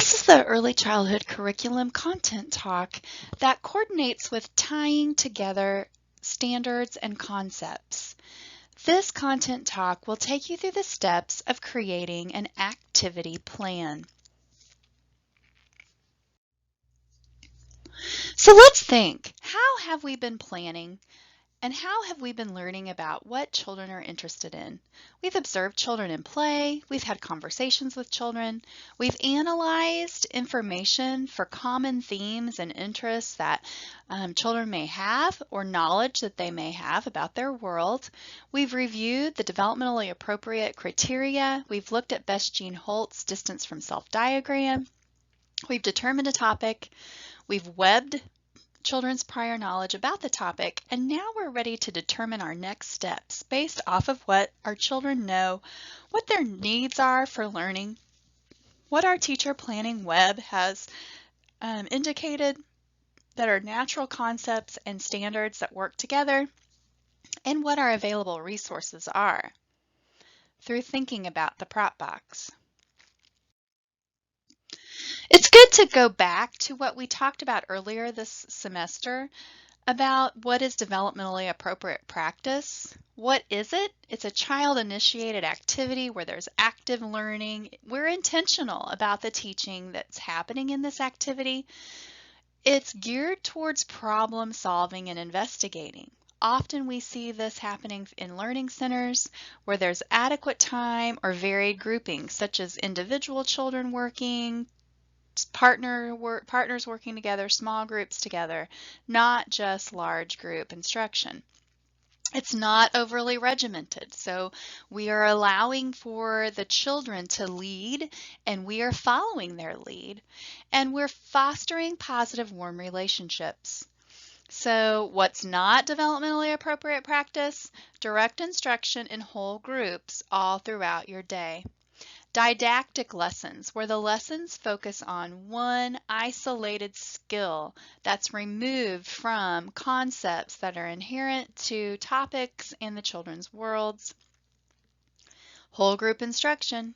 This is the Early Childhood Curriculum content talk that coordinates with tying together standards and concepts. This content talk will take you through the steps of creating an activity plan. So let's think, how have we been planning? And how have we been learning about what children are interested in? We've observed children in play, we've had conversations with children, we've analyzed information for common themes and interests that children may have or knowledge that they may have about their world. We've reviewed the developmentally appropriate criteria. We've looked at Best Jean Holt's distance from self diagram. We've determined a topic. We've webbed children's prior knowledge about the topic, and now we're ready to determine our next steps based off of what our children know, what their needs are for learning, what our teacher planning web has indicated that are natural concepts and standards that work together, and what our available resources are through thinking about the prop box. It's good to go back to what we talked about earlier this semester about what is developmentally appropriate practice. What is it? It's a child-initiated activity where there's active learning. We're intentional about the teaching that's happening in this activity. It's geared towards problem solving and investigating. Often we see this happening in learning centers where there's adequate time or varied grouping, such as individual children working, partners working together, small groups together, not just large group instruction. It's not overly regimented, so we are allowing for the children to lead, and we are following their lead, and we're fostering positive, warm relationships. So what's not developmentally appropriate practice? Direct instruction in whole groups all throughout your day. Didactic lessons, where the lessons focus on one isolated skill that's removed from concepts that are inherent to topics in the children's worlds. Whole group instruction,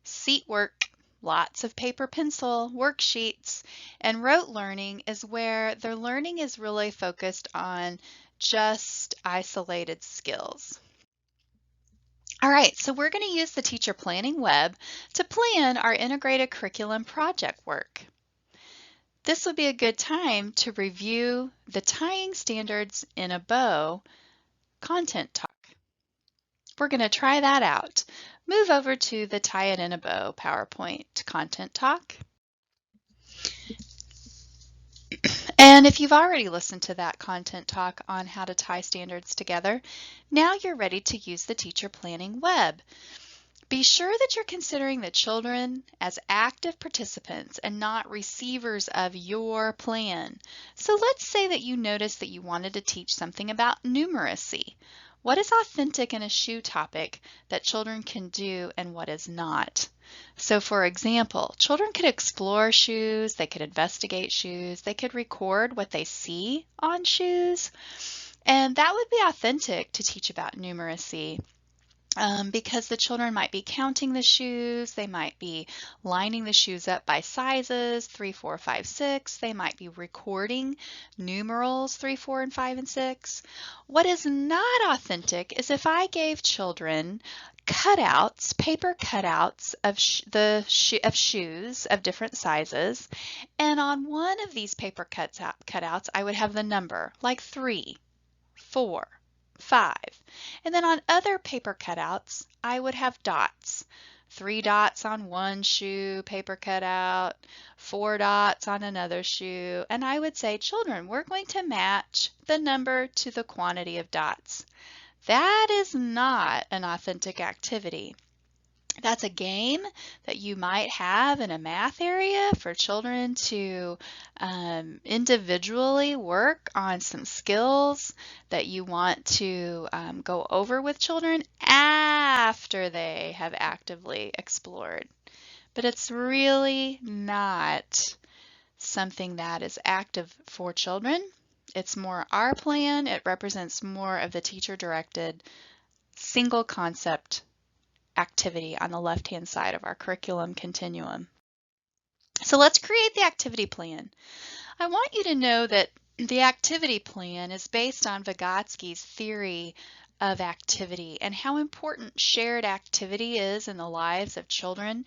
seat work, lots of paper pencil, worksheets, and rote learning is where their learning is really focused on just isolated skills. All right, so we're going to use the teacher planning web to plan our integrated curriculum project work. This would be a good time to review the tying standards in a bow content talk. We're going to try that out. Move over to the Tie It in a Bow PowerPoint content talk. And if you've already listened to that content talk on how to tie standards together, now you're ready to use the teacher planning web. Be sure that you're considering the children as active participants and not receivers of your plan. So let's say that you noticed that you wanted to teach something about numeracy. What is authentic in a shoe topic that children can do and what is not? So for example, children could explore shoes, they could investigate shoes, they could record what they see on shoes, and that would be authentic to teach about numeracy. Because the children might be counting the shoes, they might be lining the shoes up by sizes, 3, 4, 5, 6. They might be recording numerals 3, 4, and 5, and 6. What is not authentic is if I gave children cutouts, paper cutouts of shoes of different sizes, and on one of these paper cutouts I would have the number like 3, 4, 5. And then on other paper cutouts, I would have dots. 3 dots on one shoe paper cutout, 4 dots on another shoe. And I would say, children, we're going to match the number to the quantity of dots. That is not an authentic activity. That's a game that you might have in a math area for children to individually work on some skills that you want to go over with children after they have actively explored. But it's really not something that is active for children. It's more our plan. It represents more of the teacher-directed single concept activity on the left-hand side of our curriculum continuum. So let's create the activity plan. I want you to know that the activity plan is based on Vygotsky's theory of activity and how important shared activity is in the lives of children.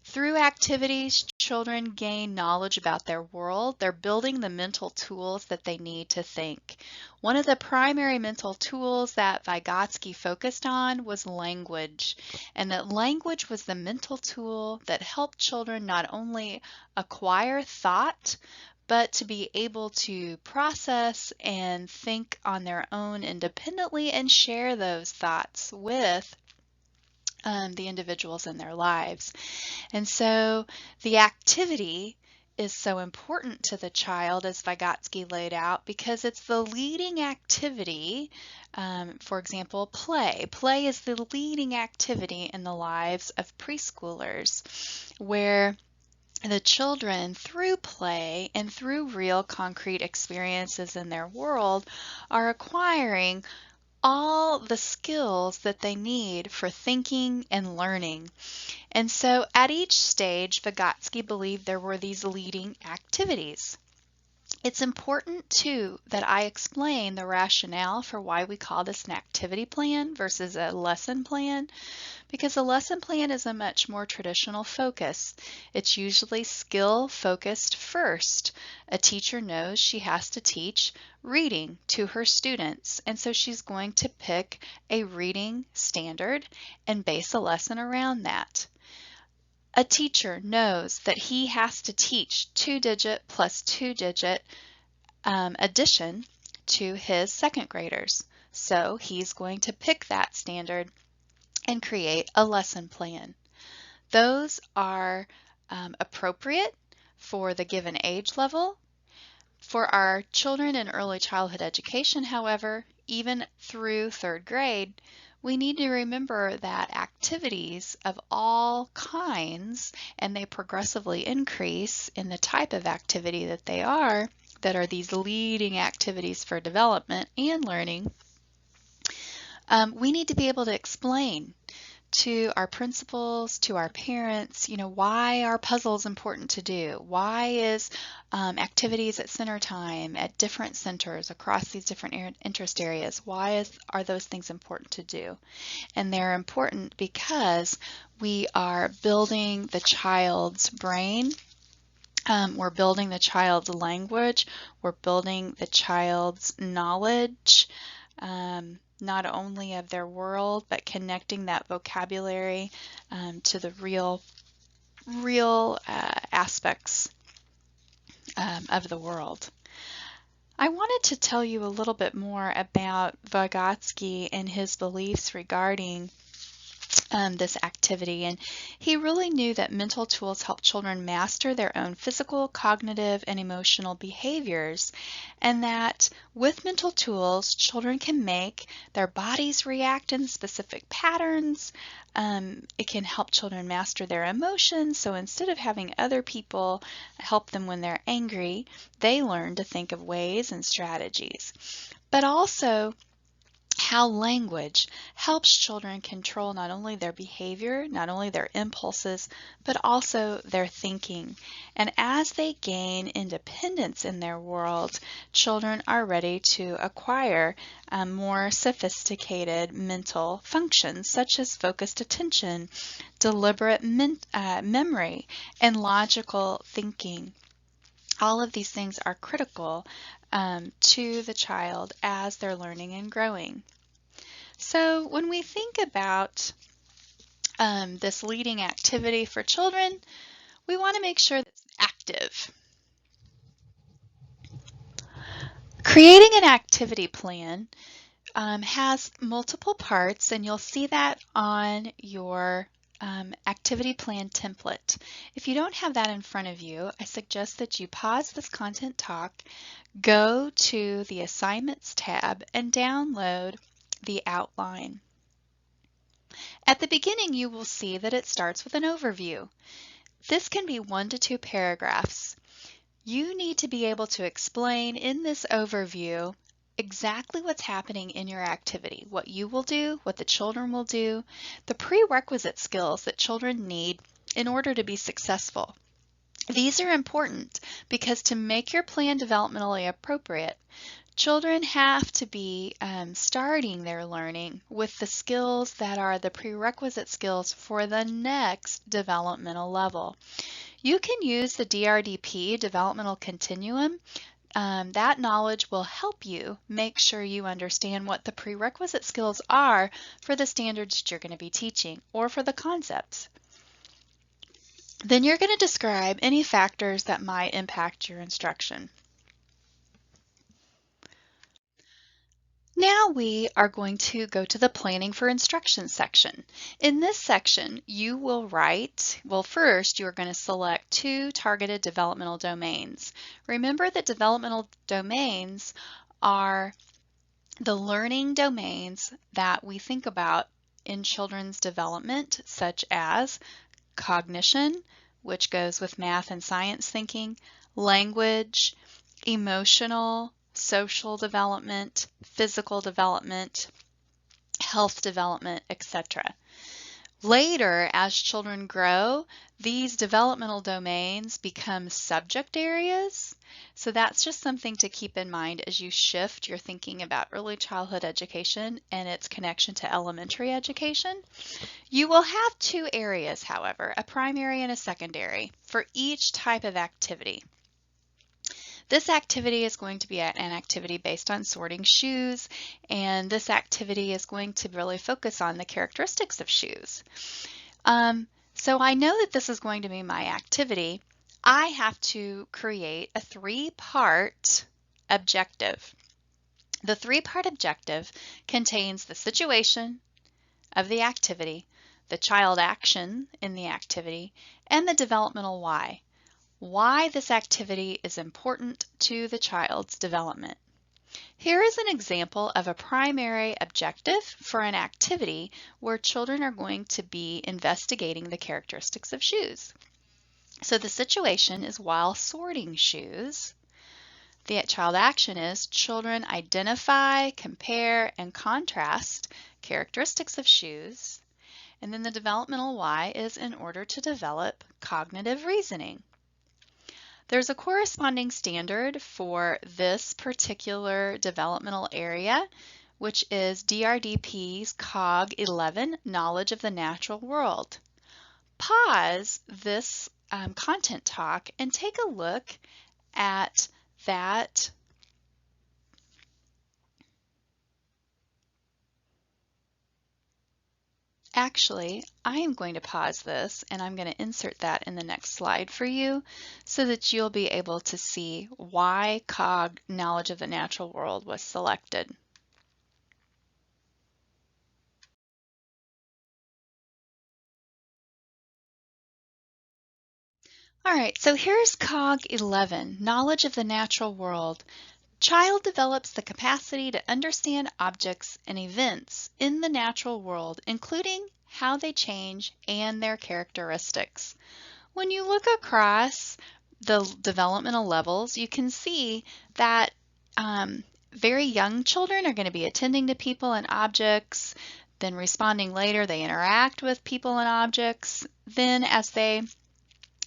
Through activities, children gain knowledge about their world. They're building the mental tools that they need to think. One of the primary mental tools that Vygotsky focused on was language, and that language was the mental tool that helped children not only acquire thought, but to be able to process and think on their own independently and share those thoughts with the individuals in their lives. And so the activity is so important to the child, as Vygotsky laid out, because it's the leading activity. For example, play. Play is the leading activity in the lives of preschoolers, where the children, through play and through real concrete experiences in their world, are acquiring all the skills that they need for thinking and learning. And so at each stage, Vygotsky believed there were these leading activities. It's important too that I explain the rationale for why we call this an activity plan versus a lesson plan, because a lesson plan is a much more traditional focus. It's usually skill focused first. A teacher knows she has to teach reading to her students, and so she's going to pick a reading standard and base a lesson around that. A teacher knows that he has to teach 2-digit plus 2-digit addition to his second graders. So he's going to pick that standard and create a lesson plan. Those are appropriate for the given age level. For our children in early childhood education, however, even through 3rd grade, we need to remember that activities of all kinds, and they progressively increase in the type of activity that they are, that are these leading activities for development and learning, we need to be able to explain to our principals, to our parents, why are puzzles important to do? Why is activities at center time, at different centers across these different interest areas, why are those things important to do? And they're important because we are building the child's brain. We're building the child's language. We're building the child's knowledge. Not only of their world, but connecting that vocabulary to the real aspects of the world. I wanted to tell you a little bit more about Vygotsky and his beliefs regarding this activity, and he really knew that mental tools help children master their own physical, cognitive, and emotional behaviors, and that with mental tools, children can make their bodies react in specific patterns. It can help children master their emotions, so instead of having other people help them when they're angry, they learn to think of ways and strategies. But also, how language helps children control not only their behavior, not only their impulses, but also their thinking. And as they gain independence in their world, children are ready to acquire more sophisticated mental functions, such as focused attention, deliberate memory, and logical thinking. All of these things are critical to the child as they're learning and growing. So when we think about this leading activity for children, we want to make sure that it's active. Creating an activity plan has multiple parts, and you'll see that on your activity plan template. If you don't have that in front of you, I suggest that you pause this content talk, go to the Assignments tab, and download the outline. At the beginning, you will see that it starts with an overview. This can be 1 to 2 paragraphs. You need to be able to explain in this overview exactly what's happening in your activity, what you will do, what the children will do, the prerequisite skills that children need in order to be successful. These are important because to make your plan developmentally appropriate, children have to be starting their learning with the skills that are the prerequisite skills for the next developmental level. You can use the DRDP developmental continuum. That knowledge will help you make sure you understand what the prerequisite skills are for the standards that you're going to be teaching or for the concepts. Then you're going to describe any factors that might impact your instruction. Now we are going to go to the Planning for Instruction section. In this section, you will write, well, first you're going to select 2 targeted developmental domains. Remember that developmental domains are the learning domains that we think about in children's development, such as cognition, which goes with math and science thinking, language, emotional, social development, physical development, health development, etc. Later, as children grow, these developmental domains become subject areas. So that's just something to keep in mind as you shift your thinking about early childhood education and its connection to elementary education. You will have 2 areas, however, a primary and a secondary, for each type of activity. This activity is going to be an activity based on sorting shoes, and this activity is going to really focus on the characteristics of shoes. So I know that this is going to be my activity. I have to create a 3-part objective. The 3-part objective contains the situation of the activity, the child action in the activity, and the developmental why. Why this activity is important to the child's development. Here is an example of a primary objective for an activity where children are going to be investigating the characteristics of shoes. So the situation is while sorting shoes. The child action is children identify, compare, and contrast characteristics of shoes. And then the developmental why is in order to develop cognitive reasoning. There's a corresponding standard for this particular developmental area, which is DRDP COG 11, Knowledge of the Natural World. Pause this content talk and take a look at that Actually, I am going to pause this and I'm going to insert that in the next slide for you so that you'll be able to see why COG Knowledge of the Natural World was selected. All right, so here's COG 11, Knowledge of the Natural World. Child develops the capacity to understand objects and events in the natural world, including how they change and their characteristics. When you look across the developmental levels, you can see that very young children are going to be attending to people and objects, then responding later, they interact with people and objects. Then as they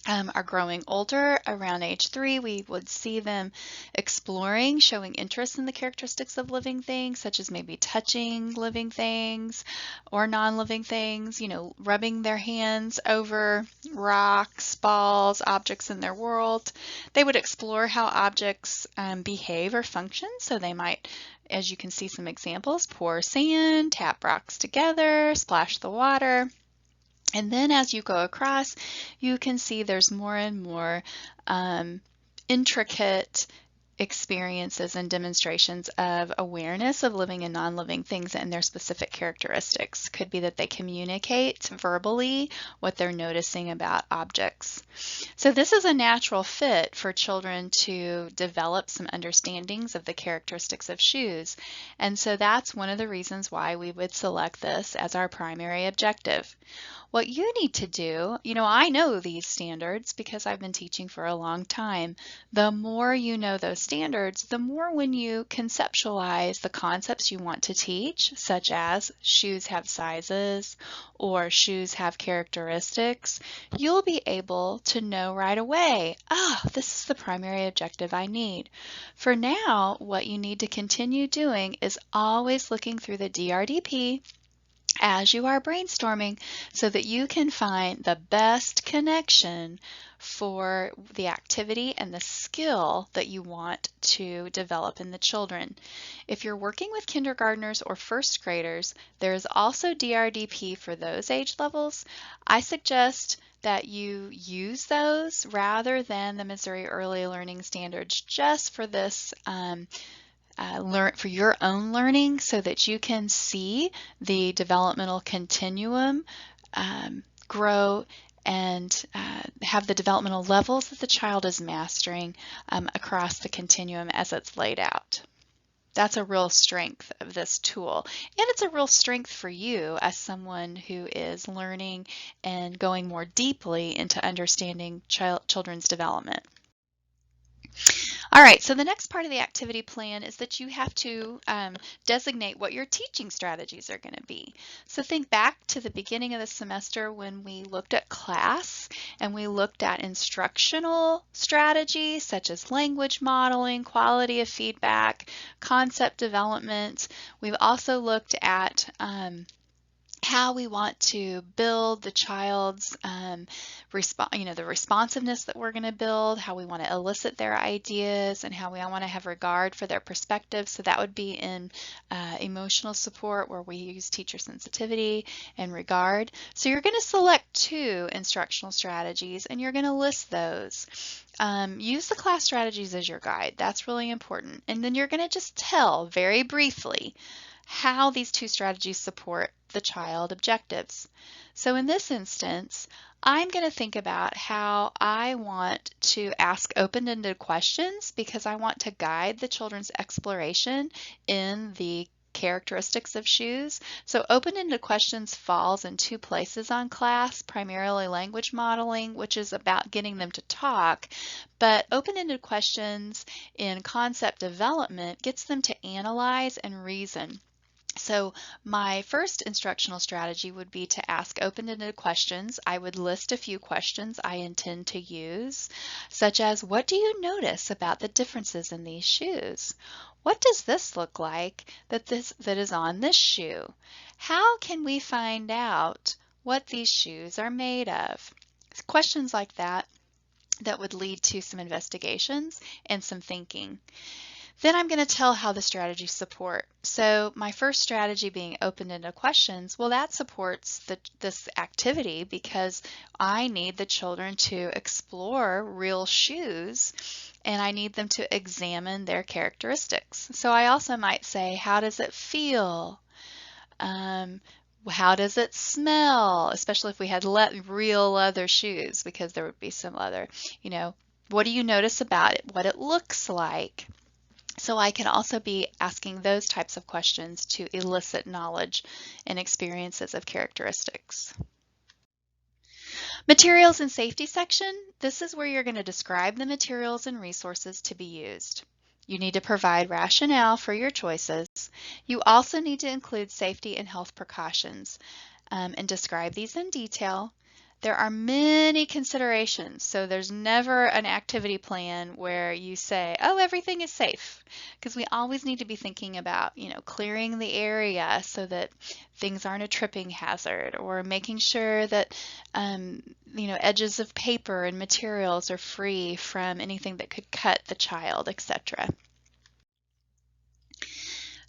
are growing older, around age 3, we would see them exploring, showing interest in the characteristics of living things, such as maybe touching living things or non-living things, rubbing their hands over rocks, balls, objects in their world. They would explore how objects behave or function, so they might, as you can see some examples, pour sand, tap rocks together, splash the water. And then as you go across, you can see there's more and more intricate experiences and demonstrations of awareness of living and non-living things and their specific characteristics. Could be that they communicate verbally what they're noticing about objects. So this is a natural fit for children to develop some understandings of the characteristics of shoes. And so that's one of the reasons why we would select this as our primary objective. What you need to do, I know these standards because I've been teaching for a long time. The more you know those standards, the more when you conceptualize the concepts you want to teach, such as shoes have sizes or shoes have characteristics, you'll be able to know right away, oh, this is the primary objective I need. For now, what you need to continue doing is always looking through the DRDP as you are brainstorming so that you can find the best connection for the activity and the skill that you want to develop in the children. If you're working with kindergartners or first graders, there is also DRDP for those age levels. I suggest that you use those rather than the Missouri Early Learning Standards just for this for your own learning so that you can see the developmental continuum grow and have the developmental levels that the child is mastering across the continuum as it's laid out. That's a real strength of this tool, and it's a real strength for you as someone who is learning and going more deeply into understanding children's development. All right, so the next part of the activity plan is that you have to designate what your teaching strategies are going to be. So think back to the beginning of the semester when we looked at class and we looked at instructional strategies such as language modeling, quality of feedback, concept development. We've also looked at how we want to build the child's the responsiveness that we're going to build, how we want to elicit their ideas, and how we want to have regard for their perspective. So that would be in emotional support, where we use teacher sensitivity and regard. So you're going to select 2 instructional strategies and you're going to list those. Use the class strategies as your guide. That's really important. And then you're going to just tell very briefly how these 2 strategies support the child objectives. So in this instance, I'm going to think about how I want to ask open-ended questions because I want to guide the children's exploration in the characteristics of shoes. So open-ended questions falls in 2 places on class, primarily language modeling, which is about getting them to talk, but open-ended questions in concept development gets them to analyze and reason. So my first instructional strategy would be to ask open-ended questions. I would list a few questions I intend to use, such as, what do you notice about the differences in these shoes? What does this look like that is on this shoe? How can we find out what these shoes are made of? Questions like that would lead to some investigations and some thinking. Then I'm going to tell how the strategies support. So my first strategy being open-ended questions, well, that supports this activity because I need the children to explore real shoes and I need them to examine their characteristics. So I also might say, how does it feel? How does it smell? Especially if we had real leather shoes, because there would be some leather. What do you notice about it? What it looks like? So I can also be asking those types of questions to elicit knowledge and experiences of characteristics. Materials and safety section, this is where you're going to describe the materials and resources to be used. You need to provide rationale for your choices. You also need to include safety and health precautions and describe these in detail. There are many considerations, so there's never an activity plan where you say, oh, everything is safe, because we always need to be thinking about, clearing the area so that things aren't a tripping hazard, or making sure that, edges of paper and materials are free from anything that could cut the child, etc.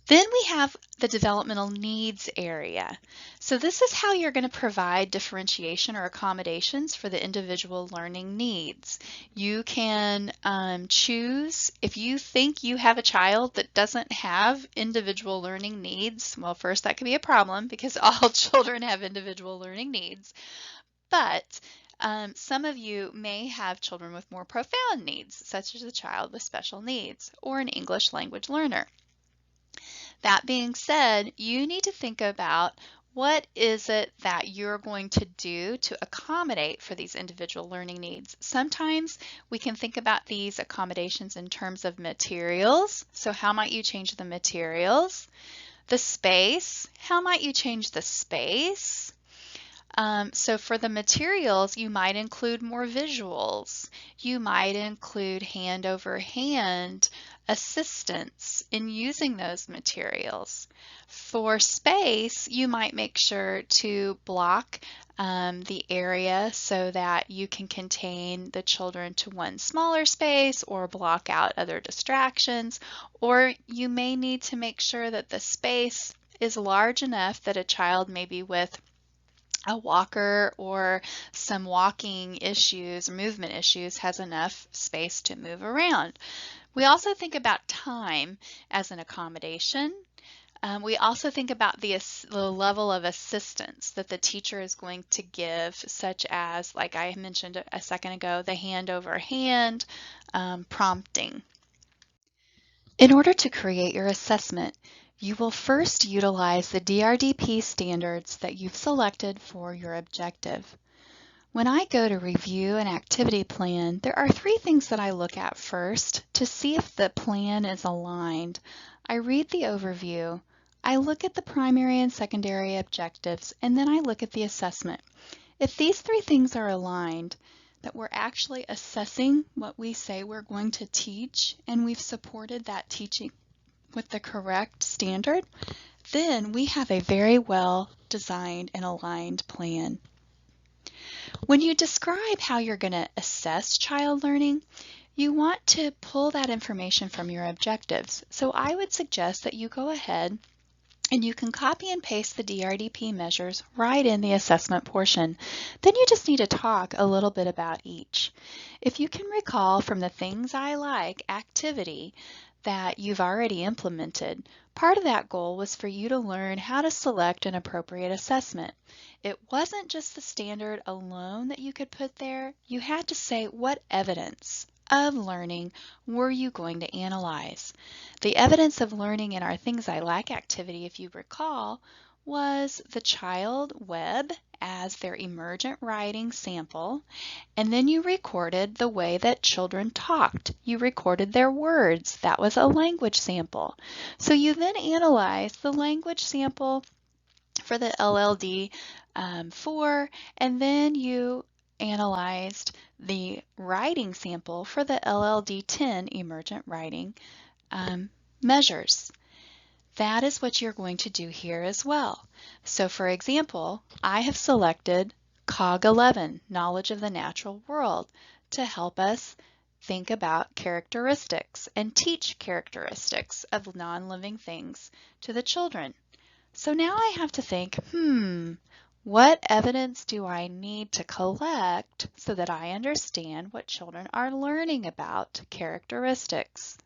Then we have the developmental needs area. So this is how you're going to provide differentiation or accommodations for the individual learning needs. You can choose, if you think you have a child that doesn't have individual learning needs, well, first that could be a problem because all children have individual learning needs. But some of you may have children with more profound needs, such as a child with special needs or an English language learner. That being said, you need to think about What is it that you're going to do to accommodate for these individual learning needs? Sometimes we can think about these accommodations in terms of materials. So how might you change the materials? The space, how might you change the space? So for the materials, you might include more visuals. You might include hand over hand assistance in using those materials. For space, you might make sure to block the area so that you can contain the children to one smaller space or block out other distractions. Or you may need to make sure that the space is large enough that a child maybe with a walker or some walking issues or movement issues has enough space to move around. We also think about time as an accommodation. We also think about the level of assistance that the teacher is going to give, such as, like I mentioned a second ago, the hand over hand prompting. In order to create your assessment, you will first utilize the DRDP standards that you've selected for your objective. When I go to review an activity plan, there are 3 things that I look at first to see if the plan is aligned. I read the overview, I look at the primary and secondary objectives, and then I look at the assessment. If these 3 things are aligned, that we're actually assessing what we say we're going to teach, and we've supported that teaching with the correct standard, then we have a very well designed and aligned plan. When you describe how you're going to assess child learning, you want to pull that information from your objectives. So I would suggest that you go ahead and you can copy and paste the DRDP measures right in the assessment portion. Then you just need to talk a little bit about each. If you can recall from the Things I Like activity that you've already implemented, part of that goal was for you to learn how to select an appropriate assessment. It wasn't just the standard alone that you could put there. You had to say what evidence of learning were you going to analyze. The evidence of learning in our Things I Like activity, if you recall, was the child web as their emergent writing sample, and then you recorded the way that children talked. You recorded their words. That was a language sample. So you then analyzed the language sample for the LLD 4, and then you analyzed the writing sample for the LLD 10 emergent writing measures. That is what you're going to do here as well. So for example, I have selected COG 11, Knowledge of the Natural World, to help us think about characteristics and teach characteristics of non-living things to the children. So now I have to think, what evidence do I need to collect so that I understand what children are learning about characteristics?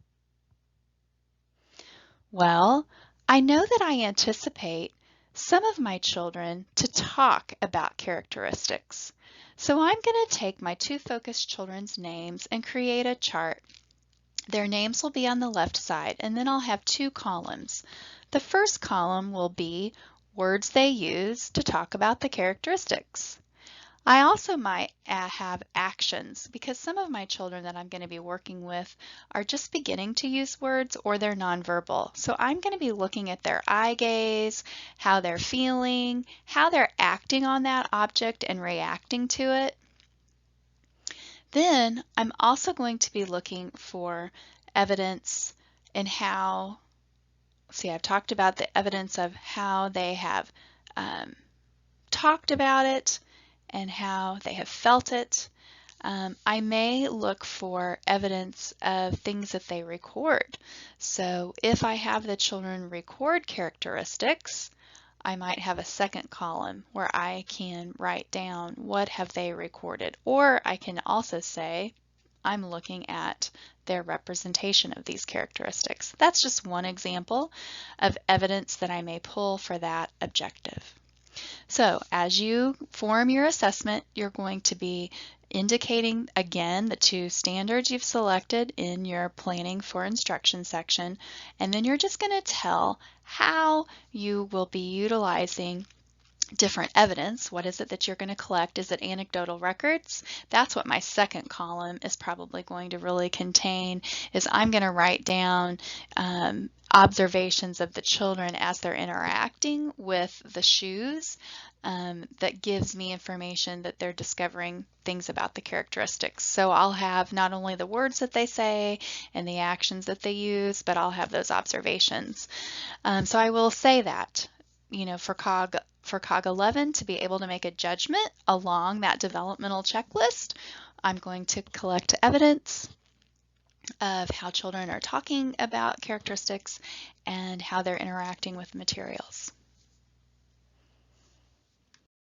Well, I know that I anticipate some of my children to talk about characteristics. So I'm going to take my 2 focused children's names and create a chart. Their names will be on the left side, and then I'll have 2 columns. The first column will be words they use to talk about the characteristics. I also might have actions because some of my children that I'm going to be working with are just beginning to use words or they're nonverbal. So I'm going to be looking at their eye gaze, how they're feeling, how they're acting on that object and reacting to it. Then I'm also going to be looking for evidence in how, I've talked about the evidence of how they have talked about it and how they have felt it. I may look for evidence of things that they record. So if I have the children record characteristics, I might have a second column where I can write down what have they recorded. Or I can also say, I'm looking at their representation of these characteristics. That's just one example of evidence that I may pull for that objective. So as you form your assessment, you're going to be indicating again the 2 standards you've selected in your planning for instruction section, and then you're just going to tell how you will be utilizing different evidence. What is it that you're going to collect? Is it anecdotal records? That's what my second column is probably going to really contain, is I'm going to write down observations of the children as they're interacting with the shoes that gives me information that they're discovering things about the characteristics. So I'll have not only the words that they say and the actions that they use, but I'll have those observations. So I will say that, you know, for COG 11 to be able to make a judgment along that developmental checklist, I'm going to collect evidence of how children are talking about characteristics and how they're interacting with materials.